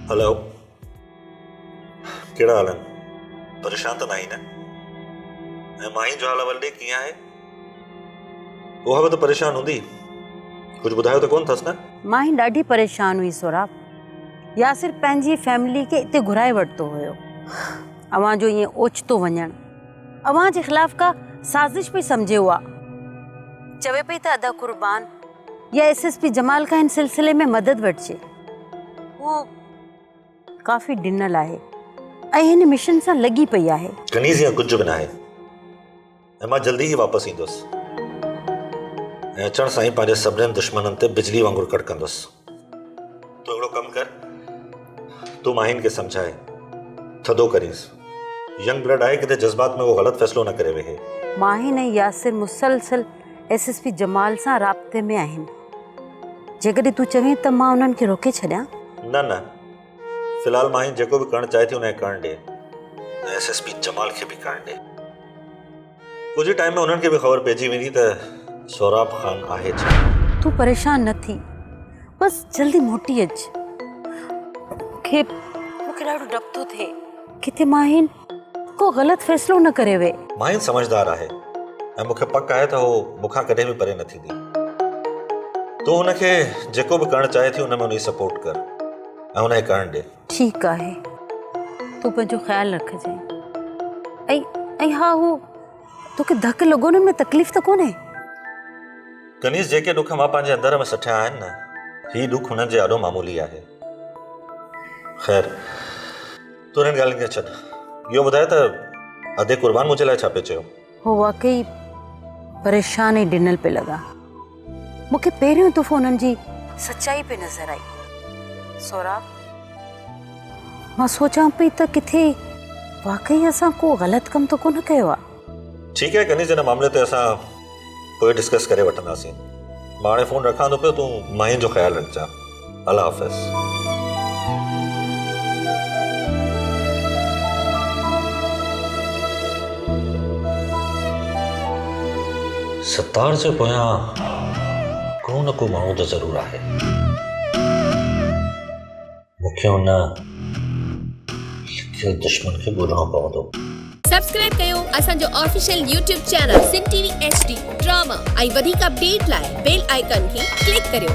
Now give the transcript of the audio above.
Hello, कहिड़ा हाल आहिनि? परेशान त न आई न? ऐं माही जो हाल वॾे कीअं आहे? उहा बि त परेशान हूंदी, कुझु ॿुधायो त कोन अथसि न? माही ॾाढी परेशान हुई सोराब। यासिर पंहिंजी फैमिली खे हिते घुराए वरितो हुयो। अवां जो ईअं ओचितो वञणु अवां जे ख़िलाफ़ का साज़िश पई सम्झे। हुआ चवे पई त अदा कुर्बान या एसएसपी जमाल खां हिन सिलसिले में मदद वठिजे। वो काफ़ी ॾिनल आहे ऐं हिन मिशन सां लॻी पई आहे। कनीज़ या कुझु बि न आहे ऐं मां जल्दी ई वापसि ईंदुसि ऐं अचण सां ई पंहिंजे सभिनीनि दुश्मननि ते बिजली वांगुरु कड़कंदुसि। तूं हिकिड़ो कमु कर, तूं माहिन खे सम्झाए थधो करीसि। यंग ब्लड आहे, किथे जज़्बात में वो ग़लति फ़ैसिलो न करे वेहे। माहिन ऐं यासिर मुसलसल एसएसपी जमाल सां राब्ते में आहिनि। जेकॾहिं तूं चवीं त मां उन्हनि खे रोके छॾियां? न, फ़िलहाल माहिन जेको बि करणु चाहे थी उनखे करणु ॾे ऐं एसएसपी जमाल खे बि करणु ॾे। कुझु टाइम में उन्हनि खे बि ख़बर पइजी वेंदी त सोराब ख़ान आहे छा। तूं परेशान न थी, बस जल्दी मोटी अच। मूंखे ॾाढो डप थो थिए किथे माहिन को ग़लति फ़ैसिलो न करे वे। माहिन समझदार आहे ऐं मूंखे पक आहे त उहो मूंखां कॾहिं बि परे न थींदी। तूं हुनखे जेको बि करणु चाहे थी उन में उनजी सपोर्ट कर ऐं उनखे करणु ॾे। ठीकु आहे, तूं पंहिंजो ख़्यालु रखिजांइ। ऐं हा, हू तोखे धक लॻो न, में तकलीफ़ त कोन्हे? कनीज़, जेके ॾुख मां पंहिंजे अंदर में सठिया आहिनि न, हीउ ॾुख हुननि जे ॾाढो मामूली आहे। ख़ैर, तूं हिननि ॻाल्हियुनि खे छॾ। इहो ॿुधाए त अदे कुर्बान मुंहिंजे लाइ छा पियो चयो? हो वाकई परेशान ऐं ॾिनल पे लॻा। मूंखे पहिरियों दफ़ो उन्हनि जी सच्चाई पे नज़र आई। सोराब, मां सोचां पई त किथे वाकई असां को ग़लति कमु त कोन कयो आहे। ठीकु आहे कनीज़, हिन मामले ते असां पोइ डिस्कस करे वठंदासीं। मां हाणे फ़ोन रखां थो पियो, तूं माहिन जो ख़्यालु रखिजां। अल्लाह हाफ़िज़। सतार जे पोयां को न को माण्हू त ज़रूरु आहे। मूंखे हुन लिखियल दुश्मन खे ॻोल्हणो पवंदो। सब्सक्राइब कयो असांजो official YouTube channel Singh TV HD drama ऐं वधीक अपडेट लाइ बेल आइकन खे क्लिक करियो।